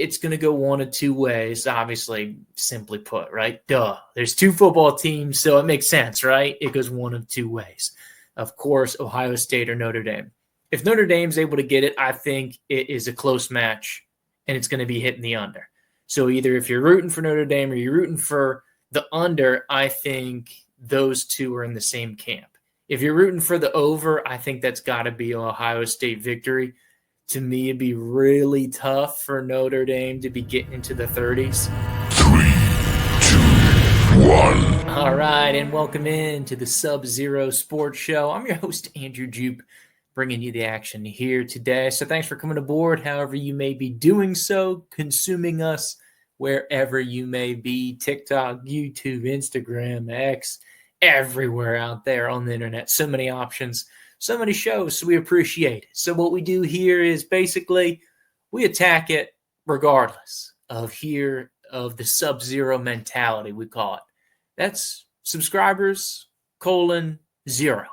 it's going to go one of two ways, obviously, simply put, right? Duh. There's two football teams, so it makes sense, right? It goes one of two ways. Of course, Ohio State or Notre Dame. If Notre Dame's able to get it, I think it is a close match, and it's going to be hitting the under. So either if you're rooting for Notre Dame or you're rooting for the under, I think those two are in the same camp. If you're rooting for the over, I think that's got to be an Ohio State victory. To me, it'd be really tough for Notre Dame to be getting into the 30s. 3, 2, 1. All right, and welcome in to the Sub-Zero Sports Show. I'm your host, Andrew Jupe, bringing you the action here today. So thanks for coming aboard, however you may be doing so, consuming us wherever you may be, TikTok, YouTube, Instagram, X, everywhere out there on the internet. So many options. So many shows, so we appreciate it. So what we do here is basically we attack it regardless of the Sub-Zero mentality, we call it. That's subscribers, :0.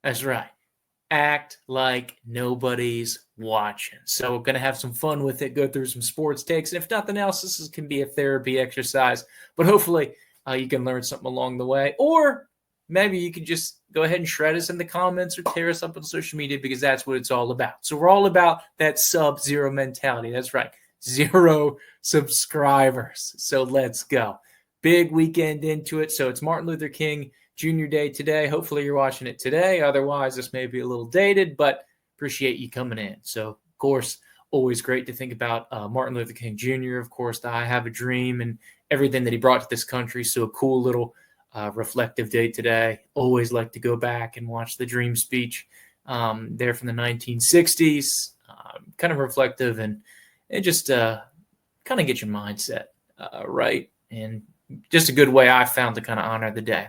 That's right. Act like nobody's watching. So we're going to have some fun with it, go through some sports takes. And if nothing else, this can be a therapy exercise. But hopefully you can learn something along the way. Or maybe you can just go ahead and shred us in the comments or tear us up on social media, because that's what it's all about. So we're all about that Sub-Zero mentality. That's right. 0 subscribers. So let's go. Big weekend into it. So it's Martin Luther King Jr. Day today. Hopefully you're watching it today. Otherwise, this may be a little dated, but appreciate you coming in. So, of course, always great to think about Martin Luther King Jr., of course, the I Have a Dream and everything that he brought to this country. So a cool little reflective day today. Always like to go back and watch the Dream speech there from the 1960s. Kind of reflective and just kind of get your mindset right. And just a good way I found to kind of honor the day.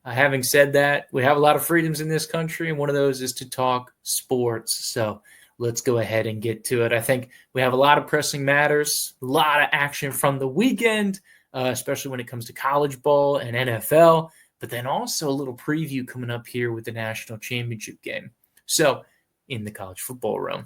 Having said that, we have a lot of freedoms in this country, and one of those is to talk sports. So let's go ahead and get to it. I think we have a lot of pressing matters, a lot of action from the weekend, especially when it comes to college ball and NFL, but then also a little preview coming up here with the national championship game. So in the college football realm.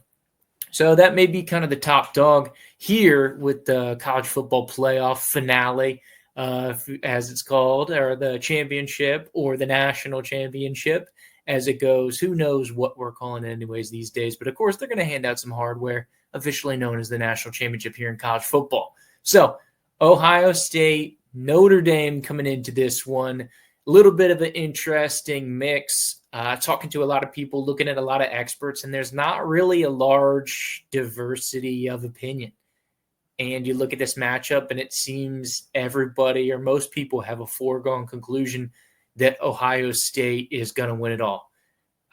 So that may be kind of the top dog here with the college football playoff finale, as it's called, or the championship or the national championship as it goes. Who knows what we're calling it anyways these days. But, of course, they're going to hand out some hardware officially known as the national championship here in college football. So Ohio State, Notre Dame coming into this one. A little bit of an interesting mix. Talking to a lot of people, looking at a lot of experts, and there's not really a large diversity of opinion. And you look at this matchup, and it seems everybody or most people have a foregone conclusion that Ohio State is going to win it all.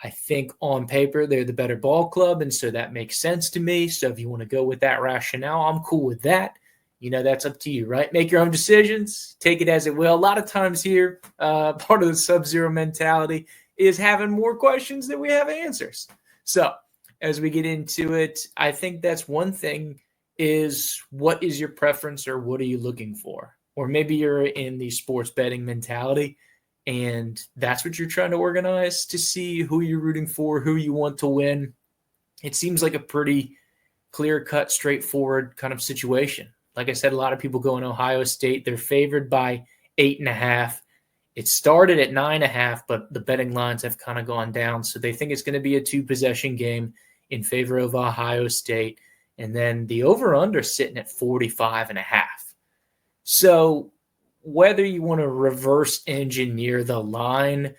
I think on paper they're the better ball club, and so that makes sense to me. So if you want to go with that rationale, I'm cool with that. You know, that's up to you, right? Make your own decisions. Take it as it will. A lot of times here, part of the Sub-Zero mentality is having more questions than we have answers. So as we get into it, I think that's one thing. Is what is your preference, or what are you looking for? Or maybe you're in the sports betting mentality and that's what you're trying to organize to see who you're rooting for, who you want to win. It seems like a pretty clear-cut, straightforward kind of situation. Like I said, a lot of people go in Ohio State. They're favored by 8.5. It started at 9.5, but the betting lines have kind of gone down. So they think it's going to be a 2-possession game in favor of Ohio State. And then the over-under sitting at 45.5. So whether you want to reverse engineer the line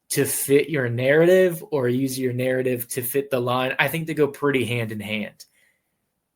to fit your narrative or use your narrative to fit the line, I think they go pretty hand in hand.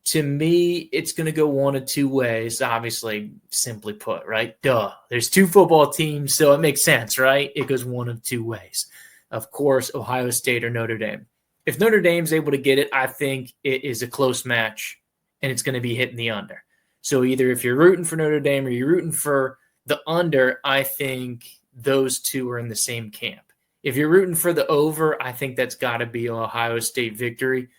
To me, it's going to go one of two ways, obviously, simply put, right? Duh. There's two football teams, so it makes sense, right? It goes one of two ways. Of course, Ohio State or Notre Dame. If Notre Dame's able to get it, I think it is a close match, and it's going to be hitting the under. So either if you're rooting for Notre Dame or you're rooting for the under, I think those two are in the same camp. If you're rooting for the over, I think that's got to be an Ohio State victory.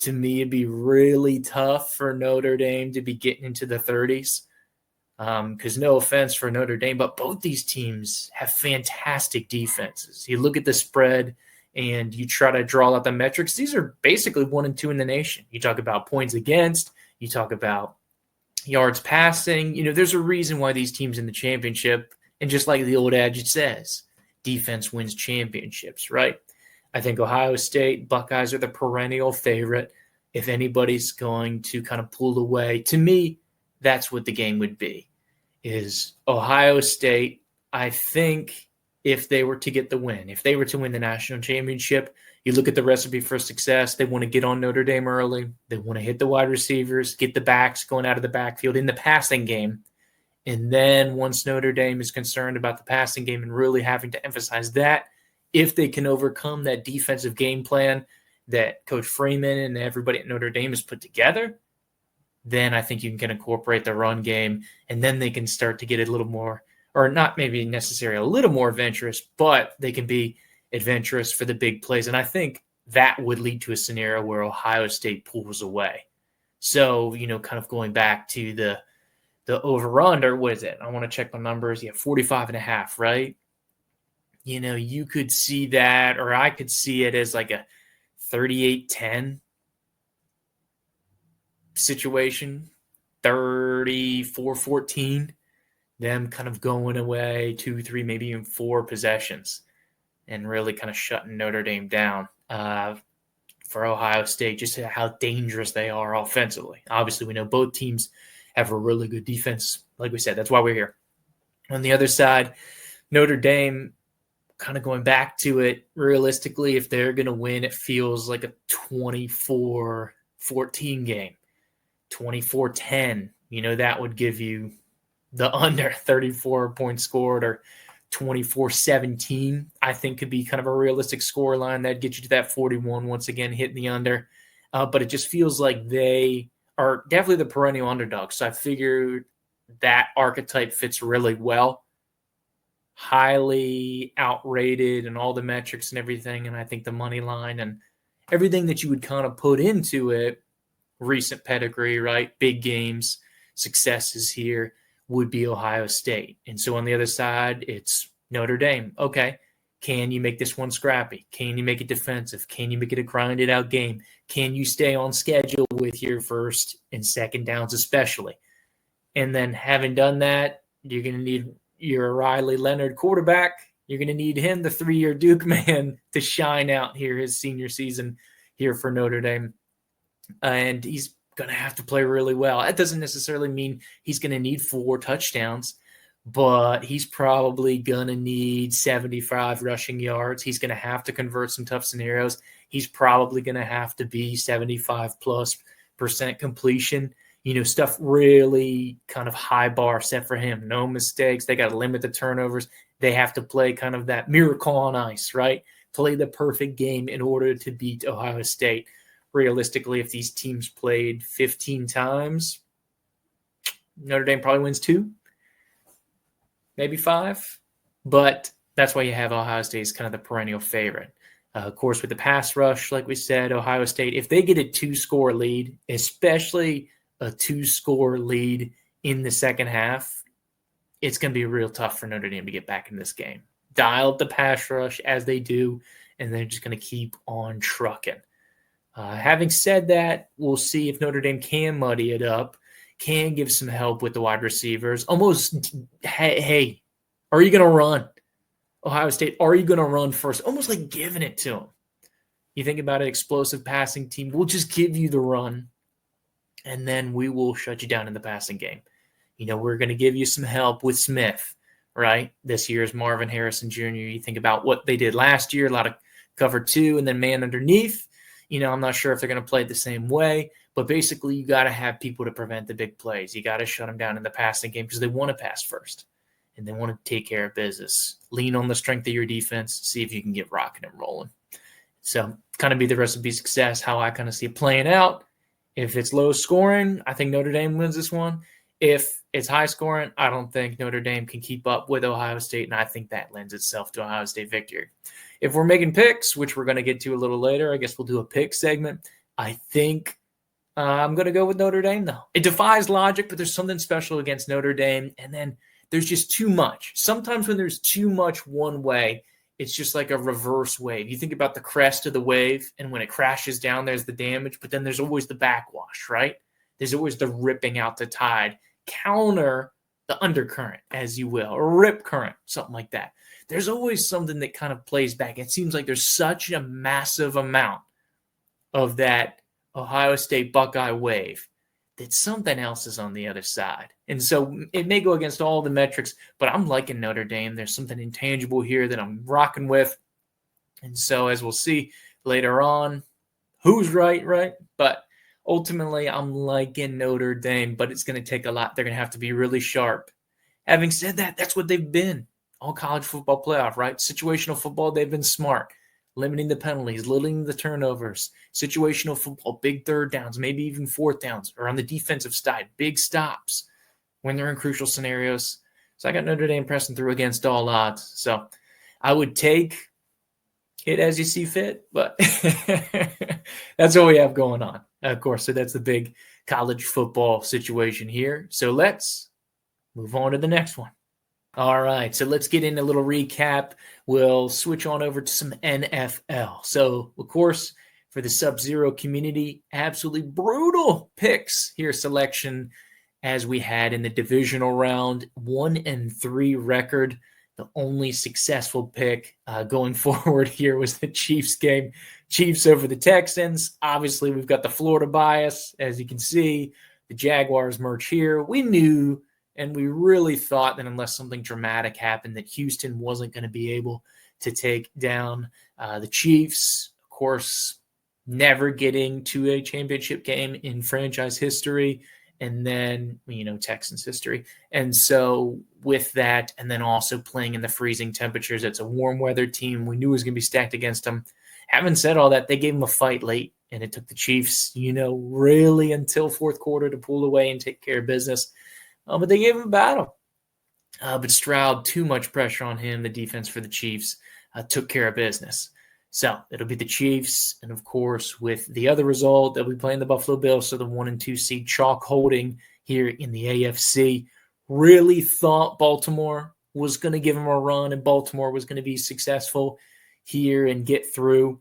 To me, it'd be really tough for Notre Dame to be getting into the 30s. Because no offense for Notre Dame, but both these teams have fantastic defenses. You look at the spread and you try to draw out the metrics. These are basically 1 and 2 in the nation. You talk about points against, you talk about yards passing. There's a reason why these teams in the championship, and just like the old adage says, defense wins championships, right? I think Ohio State, Buckeyes are the perennial favorite. If anybody's going to kind of pull away, to me, that's what the game would be, is Ohio State. I think if they were to get the win, if they were to win the national championship, you look at the recipe for success. They want to get on Notre Dame early. They want to hit the wide receivers, get the backs going out of the backfield in the passing game. And then once Notre Dame is concerned about the passing game and really having to emphasize that, if they can overcome that defensive game plan that Coach Freeman and everybody at Notre Dame has put together, then I think you can incorporate the run game, and then they can start to get a little more, or not maybe necessarily a little more adventurous, but they can be adventurous for the big plays. And I think that would lead to a scenario where Ohio State pulls away. So, kind of going back to the over-under, what is it? I want to check my numbers. Yeah, 45.5, right? You could see that, or I could see it as like a 38-10 situation, 34-14, them kind of going away 2, 3, maybe even 4 possessions and really kind of shutting Notre Dame down for Ohio State, just how dangerous they are offensively. Obviously, we know both teams have a really good defense. Like we said, that's why we're here. On the other side, Notre Dame, kind of going back to it, realistically, if they're going to win, it feels like a 24-14 game, 24-10. That would give you the under 34 points scored, or 24-17, I think could be kind of a realistic score line. That'd get you to that 41, once again, hitting the under. But it just feels like they are definitely the perennial underdog. So I figured that archetype fits really well. Highly outrated and all the metrics and everything. And I think the money line and everything that you would kind of put into it, recent pedigree, right? Big games, successes here, would be Ohio State. And so on the other side, it's Notre Dame. Okay, can you make this one scrappy? Can you make it defensive? Can you make it a grinded out game? Can you stay on schedule with your first and second downs especially? And then having done that, you're going to need your Riley Leonard quarterback. You're going to need him, the 3-year Duke man, to shine out here his senior season here for Notre Dame. And he's going to have to play really well. That doesn't necessarily mean he's going to need 4 touchdowns, but he's probably going to need 75 rushing yards. He's going to have to convert some tough scenarios. He's probably going to have to be 75+% completion. Stuff really kind of high bar set for him. No mistakes. They got to limit the turnovers. They have to play kind of that miracle on ice, right? Play the perfect game in order to beat Ohio State. Realistically, if these teams played 15 times, Notre Dame probably wins 2, maybe 5. But that's why you have Ohio State as kind of the perennial favorite. Of course, with the pass rush, like we said, Ohio State, if they get a 2-score lead, especially a 2-score lead in the second half, it's going to be real tough for Notre Dame to get back in this game. Dial up the pass rush as they do, and they're just going to keep on trucking. Having said that, we'll see if Notre Dame can muddy it up, can give some help with the wide receivers. Almost, hey, are you going to run? Ohio State, are you going to run first? Almost like giving it to them. You think about an explosive passing team, we'll just give you the run, and then we will shut you down in the passing game. We're going to give you some help with Smith, right? This year's Marvin Harrison Jr. You think about what they did last year, a lot of cover 2 and then man underneath. I'm not sure if they're going to play it the same way, but basically you got to have people to prevent the big plays. You got to shut them down in the passing game because they want to pass first and they want to take care of business. Lean on the strength of your defense, see if you can get rocking and rolling. So kind of be the recipe of success, how I kind of see it playing out. If it's low scoring, I think Notre Dame wins this one. If it's high scoring, I don't think Notre Dame can keep up with Ohio State, and I think that lends itself to Ohio State victory. If we're making picks, which we're going to get to a little later, I guess we'll do a pick segment. I think I'm going to go with Notre Dame, though. It defies logic, but there's something special against Notre Dame, and then there's just too much. Sometimes when there's too much one way, it's just like a reverse wave. You think about the crest of the wave, and when it crashes down, there's the damage, but then there's always the backwash, right? There's always the ripping out the tide, counter the undercurrent, as you will, or rip current, something like that. There's always something that kind of plays back. It seems like there's such a massive amount of that Ohio State Buckeye wave that something else is on the other side. And so it may go against all the metrics, but I'm liking Notre Dame. There's something intangible here that I'm rocking with. And so as we'll see later on, who's right? But ultimately, I'm liking Notre Dame, but it's going to take a lot. They're going to have to be really sharp. Having said that, that's what they've been all college football playoff, right? Situational football, they've been smart. Limiting the penalties, limiting the turnovers, situational football, big third downs, maybe even fourth downs, or on the defensive side, big stops when they're in crucial scenarios. So I got Notre Dame pressing through against all odds. So I would take it as you see fit, but that's what we have going on, of course. So that's the big college football situation here. So let's move on to the next one. All right, so let's get in a little recap. We'll switch on over to some NFL. So, of course, for the Sub-Zero community, absolutely brutal picks here selection as we had in the divisional round. 1-3 record. The only successful pick going forward here was the Chiefs game. Chiefs over the Texans. Obviously, we've got the Florida bias, as you can see. The Jaguars merch here. We knew and we really thought that unless something dramatic happened, that Houston wasn't going to be able to take down the Chiefs. Of course, never getting to a championship game in franchise history, and then, Texans history. And so with that, and then also playing in the freezing temperatures, it's a warm weather team. We knew it was going to be stacked against them. Having said all that, they gave them a fight late, and it took the Chiefs, really until fourth quarter to pull away and take care of business. But they gave him a battle. But Stroud, too much pressure on him. The defense for the Chiefs took care of business. So it'll be the Chiefs. And, of course, with the other result, they'll be playing the Buffalo Bills. So the 1-2 seed chalk holding here in the AFC. Really thought Baltimore was going to give them a run and Baltimore was going to be successful here and get through.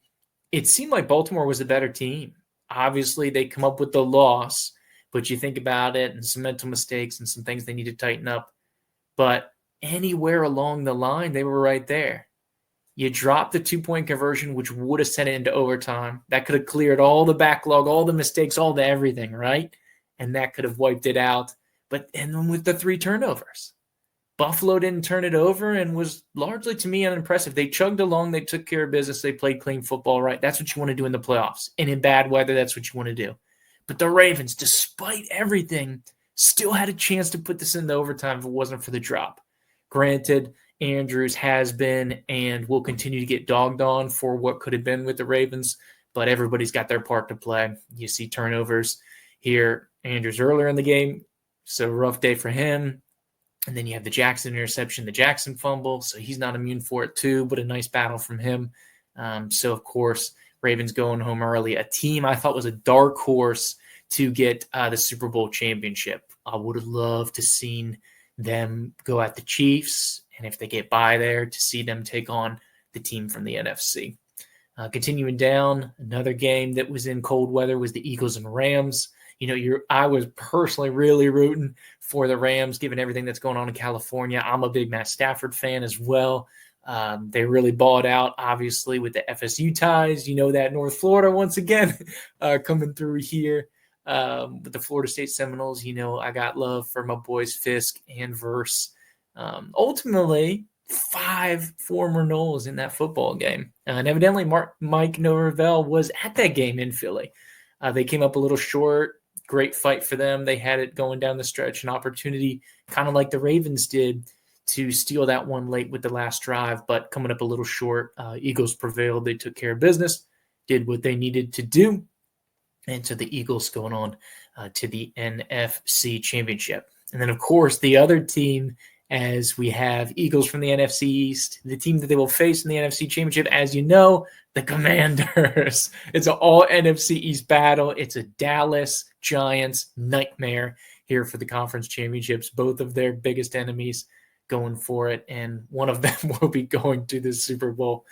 It seemed like Baltimore was a better team. Obviously, they come up with the loss. But you think about it and some mental mistakes and some things they need to tighten up. But anywhere along the line, they were right there. You dropped the 2-point conversion, which would have sent it into overtime. That could have cleared all the backlog, all the mistakes, all the everything, right? And that could have wiped it out. And then with the 3 turnovers, Buffalo didn't turn it over and was largely, to me, unimpressive. They chugged along. They took care of business. They played clean football, right? That's what you want to do in the playoffs. And in bad weather, that's what you want to do. But the Ravens, despite everything, still had a chance to put this into overtime if it wasn't for the drop. Granted, Andrews has been and will continue to get dogged on for what could have been with the Ravens, but everybody's got their part to play. You see turnovers here. Andrews earlier in the game, so rough day for him. And then you have the Jackson interception, the Jackson fumble, so he's not immune for it too, but a nice battle from him. So, of course, Ravens going home early, a team I thought was a dark horse to get the Super Bowl championship. I would have loved to seen them go at the Chiefs, and if they get by there, to see them take on the team from the NFC. Continuing down, another game that was in cold weather was the Eagles and Rams. I was personally really rooting for the Rams, given everything that's going on in California. I'm a big Matt Stafford fan as well. They really balled out, obviously, with the FSU ties. That North Florida, once again, coming through here. With the Florida State Seminoles, I got love for my boys Fisk and Verse. Ultimately, 5 former Noles in that football game. And evidently, Mike Norvell was at that game in Philly. They came up a little short. Great fight for them. They had it going down the stretch, an opportunity, kind of like the Ravens did, to steal that one late with the last drive, but coming up a little short. Eagles prevailed. They took care of business, did what they needed to do. And so the Eagles going on to the NFC Championship. And then, of course, the other team, as we have Eagles from the NFC East, the team that they will face in the NFC Championship, as you know, the Commanders. It's an all NFC East battle. It's a Dallas Giants nightmare here for the conference championships. Both of their biggest enemies going for it, and one of them will be going to the Super Bowl.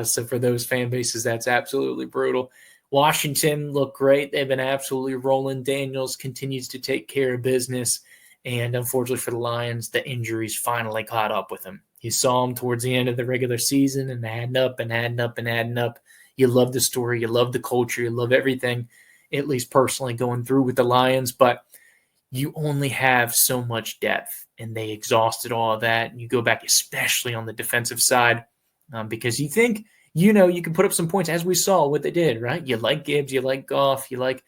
So for those fan bases, that's absolutely brutal. Washington looked great. They've been absolutely rolling. Daniels continues to take care of business. And unfortunately for the Lions, the injuries finally caught up with him. You saw him towards the end of the regular season and adding up and adding up and adding up. You love the story. You love the culture. You love everything, at least personally, going through with the Lions. But you only have so much depth, and they exhausted all of that. And you go back, especially on the defensive side, because you think, you can put up some points, as we saw what they did, right? You like Gibbs, you like Goff, you like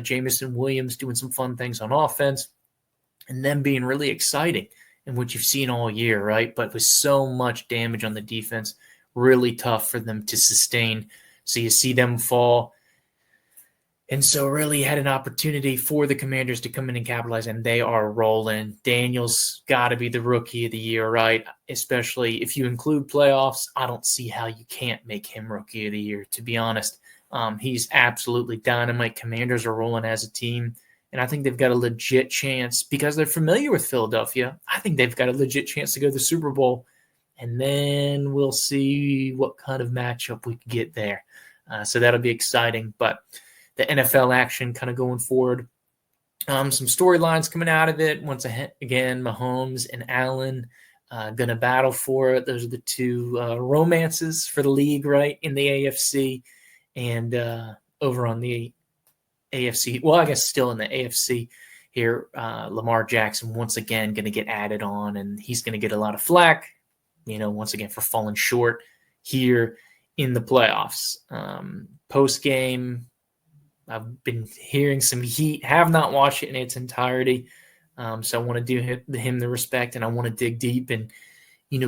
Jameson Williams doing some fun things on offense, and them being really exciting and what you've seen all year, right? But with so much damage on the defense, really tough for them to sustain. So you see them fall. And so really had an opportunity for the Commanders to come in and capitalize, and they are rolling. Daniels got to be the rookie of the year, right? Especially if you include playoffs. I don't see how you can't make him rookie of the year, to be honest. He's absolutely dynamite. Commanders are rolling as a team, and I think they've got a legit chance because they're familiar with Philadelphia. I think they've got a legit chance to go to the Super Bowl, and then we'll see what kind of matchup we can get there. So that'll be exciting, but the NFL action kind of going forward. Some storylines coming out of it. Once again, Mahomes and Allen going to battle for it. Those are the two romances for the league, right, in the AFC. And over on the AFC, well, I guess still in the AFC here, Lamar Jackson once again going to get added on, and he's going to get a lot of flack, once again for falling short here in the playoffs. Post-game, I've been hearing some heat, have not watched it in its entirety. So I want to do him the respect, and I want to dig deep and,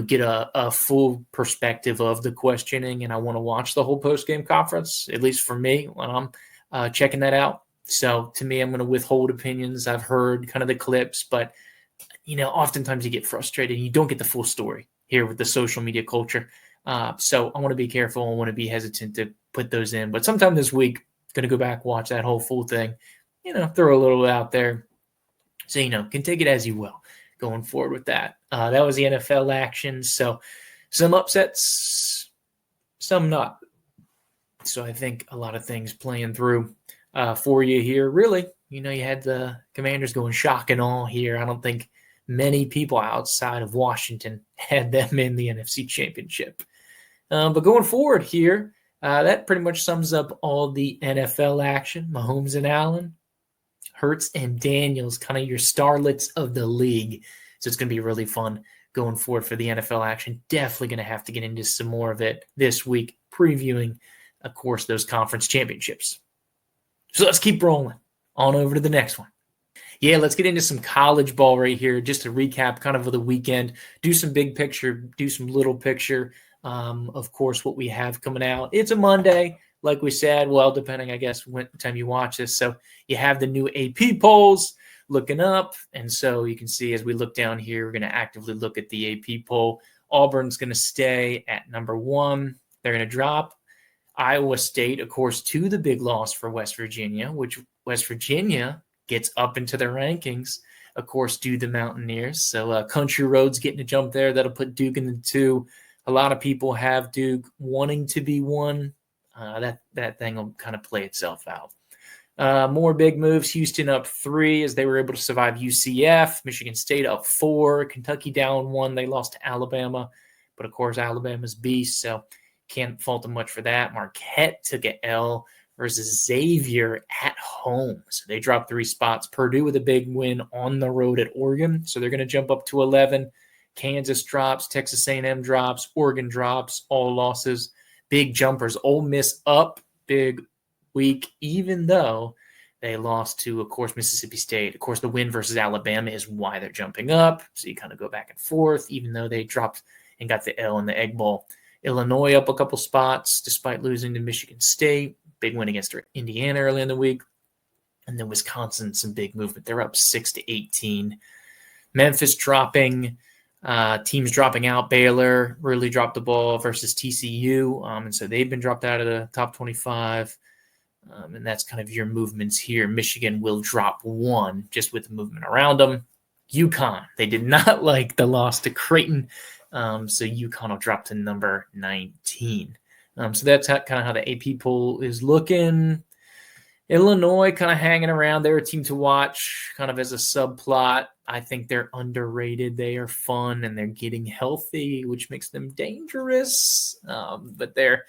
get a full perspective of the questioning. And I want to watch the whole post-game conference, at least for me, when I'm checking that out. So to me, I'm going to withhold opinions. I've heard kind of the clips, but, oftentimes you get frustrated and you don't get the full story here with the social media culture. So I want to be careful. I want to be hesitant to put those in. But sometime this week, going to go back, watch that whole full thing, throw a little out there. So, can take it as you will going forward with that. That was the NFL action. So some upsets, some not. So I think a lot of things playing through for you here. Really, you had the Commanders going shock and awe here. I don't think many people outside of Washington had them in the NFC Championship. But going forward here, that pretty much sums up all the NFL action. Mahomes and Allen, Hurts and Daniels, kind of your starlets of the league. So it's going to be really fun going forward for the NFL action. Definitely going to have to get into some more of it this week, previewing, of course, those conference championships. So let's keep rolling on over to the next one. Yeah, let's get into some college ball right here, just to recap kind of the weekend, do some big picture, do some little picture. Of course, what we have coming out. It's a Monday, like we said. Well, depending, I guess, when time you watch this. So you have the new AP polls looking up. And so you can see as we look down here, we're going to actively look at the AP poll. Auburn's going to stay at number 1. They're going to drop Iowa State, of course, to the big loss for West Virginia, which West Virginia gets up into the rankings, of course, due to the Mountaineers. So Country Roads getting a jump there. That'll put Duke in the 2. A lot of people have Duke wanting to be 1. That thing will kind of play itself out. More big moves. Houston up 3 as they were able to survive UCF. Michigan State up 4. Kentucky down 1. They lost to Alabama. But, of course, Alabama's beast, so can't fault them much for that. Marquette took an L versus Xavier at home. So they dropped 3 spots. Purdue with a big win on the road at Oregon. So they're going to jump up to 11. Kansas drops, Texas A&M drops, Oregon drops, all losses. Big jumpers. Ole Miss up, big week, even though they lost to, of course, Mississippi State. Of course, the win versus Alabama is why they're jumping up. So you kind of go back and forth, even though they dropped and got the L in the Egg Bowl. Illinois up a couple spots despite losing to Michigan State. Big win against Indiana early in the week. And then Wisconsin, some big movement. They're up 6-18. Memphis dropping. Teams dropping out. Baylor really dropped the ball versus TCU. And so they've been dropped out of the top 25. And that's kind of your movements here. Michigan will drop 1 just with the movement around them. UConn, they did not like the loss to Creighton. So UConn will drop to number 19. So that's kind of how the AP poll is looking. Illinois kind of hanging around. They're a team to watch kind of as a subplot. I think they're underrated. They are fun and they're getting healthy, which makes them dangerous. But they're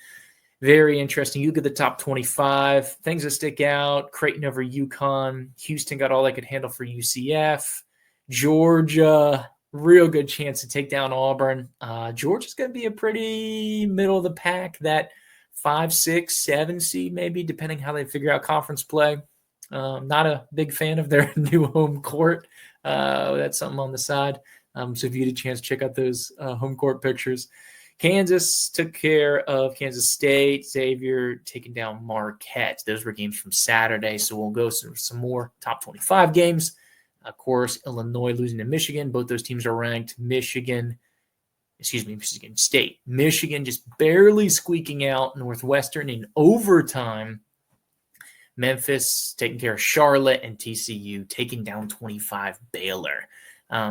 very interesting. You look at the top 25, things that stick out. Creighton over UConn. Houston got all they could handle for UCF. Georgia, real good chance to take down Auburn. Georgia's going to be a pretty middle of the pack, that 5, 6, 7 seed maybe, depending how they figure out conference play. Not a big fan of their new home court. That's something on the side. So if you get a chance, check out those home court pictures. Kansas took care of Kansas State. Xavier taking down Marquette. Those were games from Saturday, so we'll go through some more top 25 games. Of course, Illinois losing to Michigan. Both those teams are ranked. Michigan State. Michigan just barely squeaking out Northwestern in overtime. Memphis taking care of Charlotte, and TCU taking down 25 Baylor.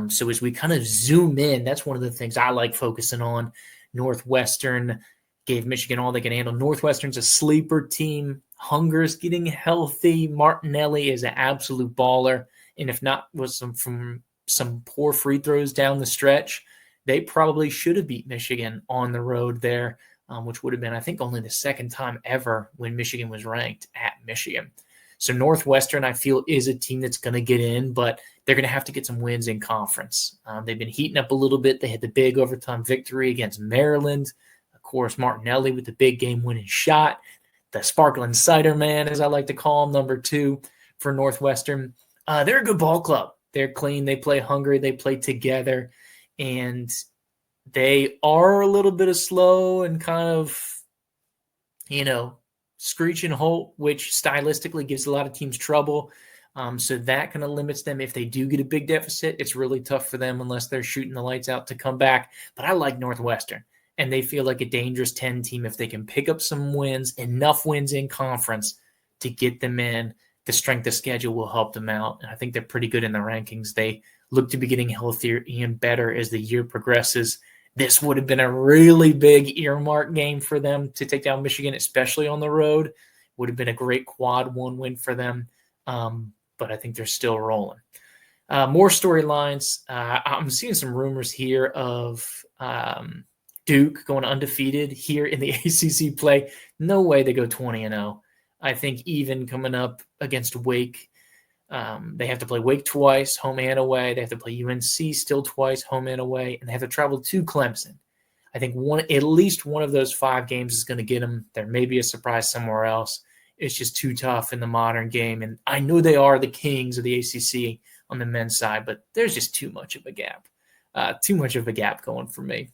So as we kind of zoom in, that's one of the things I like focusing on. Northwestern gave Michigan all they can handle. Northwestern's a sleeper team. Hunger's getting healthy. Martinelli is an absolute baller. And if not with some poor free throws down the stretch, they probably should have beat Michigan on the road there, which would have been, I think, only the second time ever when Michigan was ranked at Michigan. So Northwestern, I feel, is a team that's going to get in, but they're going to have to get some wins in conference. They've been heating up a little bit. They had the big overtime victory against Maryland. Of course, Martinelli with the big game-winning shot. The sparkling cider man, as I like to call him, number 2 for Northwestern. They're a good ball club. They're clean. They play hungry. They play together. And they are a little bit of slow and kind of, screech and halt, which stylistically gives a lot of teams trouble. So that kind of limits them. If they do get a big deficit, it's really tough for them unless they're shooting the lights out to come back. But I like Northwestern, and they feel like a dangerous 10 team if they can pick up some wins, enough wins in conference to get them in. The strength of schedule will help them out, and I think they're pretty good in the rankings. They look to be getting healthier and better as the year progresses. This would have been a really big earmark game for them to take down Michigan, especially on the road. Would have been a great quad 1 win for them, but I think they're still rolling. More storylines. I'm seeing some rumors here of Duke going undefeated here in the ACC play. No way they go 20-0. I think even coming up against Wake, they have to play Wake twice, home and away. They have to play UNC still twice, home and away, and they have to travel to Clemson. I think at least one of those 5 games is going to get them. There may be a surprise somewhere else. It's just too tough in the modern game, and I know they are the kings of the ACC on the men's side, but there's just too much of a gap. Too much of a gap going for me.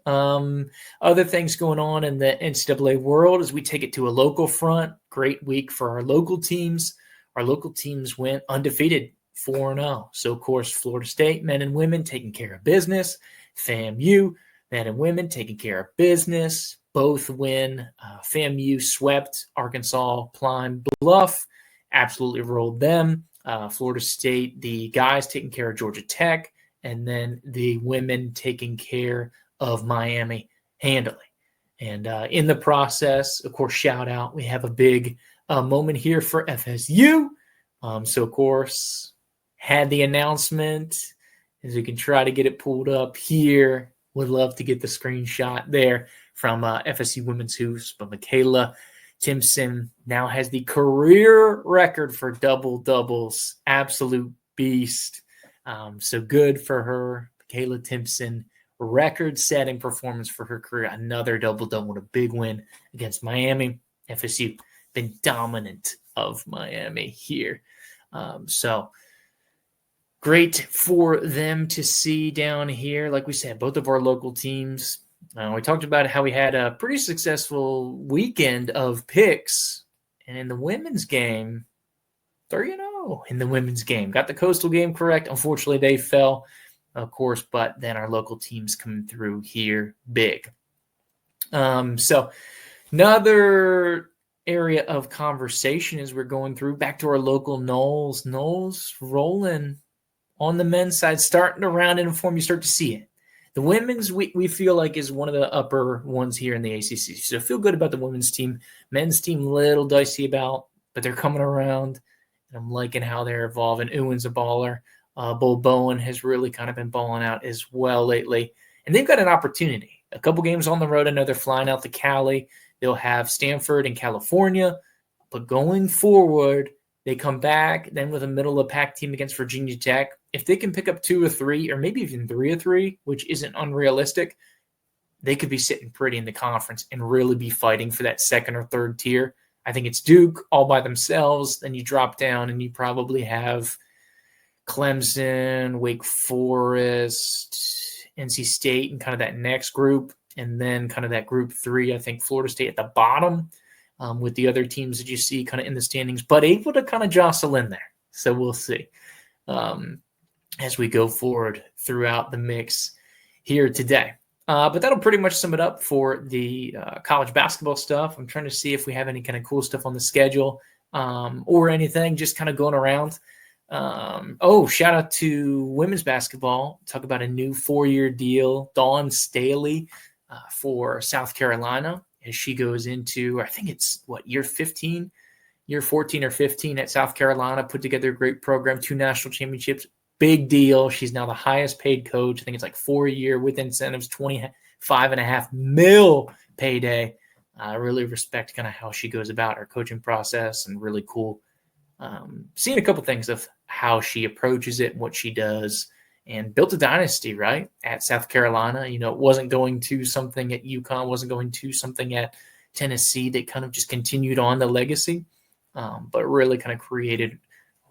Other things going on in the NCAA world as we take it to a local front. Great week for our local teams. Our local teams went undefeated 4-0. So, of course, Florida State, men and women, taking care of business. FAMU, men and women, taking care of business. Both win. FAMU swept Arkansas, Pine Bluff, absolutely rolled them. Florida State, the guys taking care of Georgia Tech, and then the women taking care of Miami handily. And in the process, of course, shout out, we have a big moment here for FSU. So, of course, had the announcement, as we can try to get it pulled up here. Would love to get the screenshot there from FSU Women's Hoops, but Michaela Timpson now has the career record for double-doubles. Absolute beast. So good for her. Michaela Timpson, record-setting performance for her career. Another double-double with a big win against Miami. FSU been dominant of Miami here. So great for them to see down here. Like we said, both of our local teams. We talked about how we had a pretty successful weekend of picks. And in the women's game, 3-0 in the women's game. Got the Coastal game correct. Unfortunately, they fell, of course, but then our local teams coming through here big. So another area of conversation as we're going through, back to our local Knowles. Knowles rolling on the men's side, starting to round in form. You start to see it. The women's, we feel like, is one of the upper ones here in the ACC. So feel good about the women's team. Men's team, little dicey about, but they're coming around. And I'm liking how they're evolving. Ewan's a baller. Bull Bowen has really kind of been balling out as well lately. And they've got an opportunity. A couple games on the road. I know they're flying out to Cali. They'll have Stanford in California. But going forward, they come back then with a middle-of-the-pack team against Virginia Tech. If they can pick up 2 or 3, or maybe even 3 or 3, which isn't unrealistic, they could be sitting pretty in the conference and really be fighting for that second or third tier. I think it's Duke all by themselves. Then you drop down and you probably have Clemson, Wake Forest, NC State, and kind of that next group. And then kind of that group 3, I think Florida State at the bottom. With the other teams that you see kind of in the standings, but able to kind of jostle in there. So we'll see as we go forward throughout the mix here today. But that'll pretty much sum it up for the college basketball stuff. I'm trying to see if we have any kind of cool stuff on the schedule or anything just kind of going around. Shout out to women's basketball. Talk about a new 4-year deal. Dawn Staley for South Carolina. As she goes into, I think it's year 14 or 15 at South Carolina, put together a great program, 2 national championships, big deal. She's now the highest paid coach. I think it's like 4-year with incentives, $25.5 million payday. I really respect kind of how she goes about her coaching process, and really cool. Seeing a couple things of how she approaches it, what she does, and built a dynasty, right, at South Carolina. It wasn't going to something at UConn, wasn't going to something at Tennessee. They kind of just continued on the legacy, but really kind of created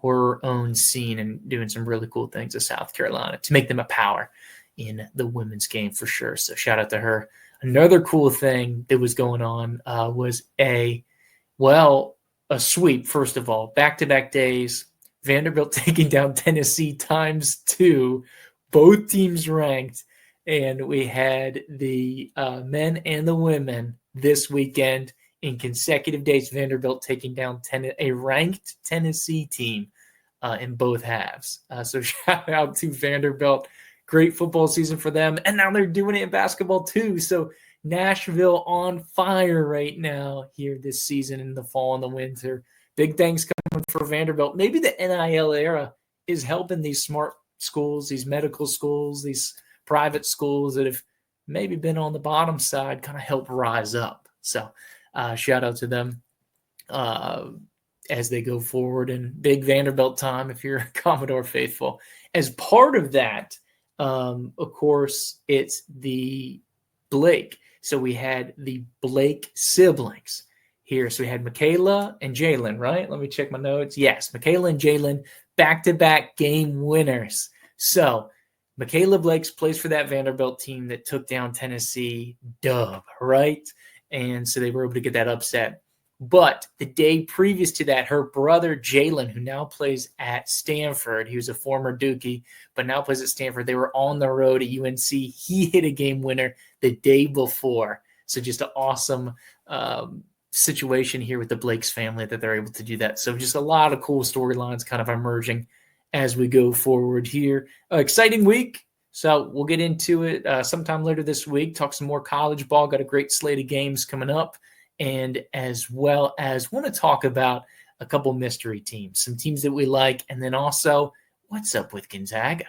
her own scene and doing some really cool things at South Carolina to make them a power in the women's game for sure. So shout out to her. Another cool thing that was going on was a sweep, first of all, back-to-back days. Vanderbilt taking down Tennessee ×2, both teams ranked, and we had the men and the women this weekend in consecutive days. Vanderbilt taking down a ranked Tennessee team in both halves. So shout out to Vanderbilt. Great football season for them, and now they're doing it in basketball too. So Nashville on fire right now here this season in the fall and the winter. Big things coming for Vanderbilt. Maybe the NIL era is helping these smart schools, these medical schools, these private schools that have maybe been on the bottom side kind of help rise up. So shout out to them as they go forward, and big Vanderbilt time if you're a Commodore faithful. As part of that, of course, it's the Blake. So we had the Blake siblings here. So we had Michaela and Jalen, right? Let me check my notes. Yes, Michaela and Jalen, back-to-back game winners. So Michaela Blakes plays for that Vanderbilt team that took down Tennessee, dub, right? And so they were able to get that upset. But the day previous to that, her brother Jalen, who now plays at Stanford, he was a former Dookie, but now plays at Stanford. They were on the road at UNC. He hit a game winner the day before. So just an awesome situation here with the Blake's family that they're able to do that. So just a lot of cool storylines kind of emerging as we go forward here. Exciting week. So we'll get into it sometime later this week, talk some more college ball. Got a great slate of games coming up. And as well as want to talk about a couple mystery teams, some teams that we like, and then also what's up with Gonzaga.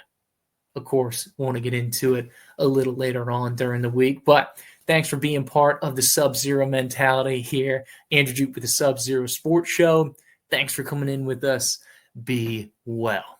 Of course, want to get into it a little later on during the week, but thanks for being part of the Sub-Zero mentality here. Andrew Jupe with the Sub-Zero Sports Show. Thanks for coming in with us. Be well.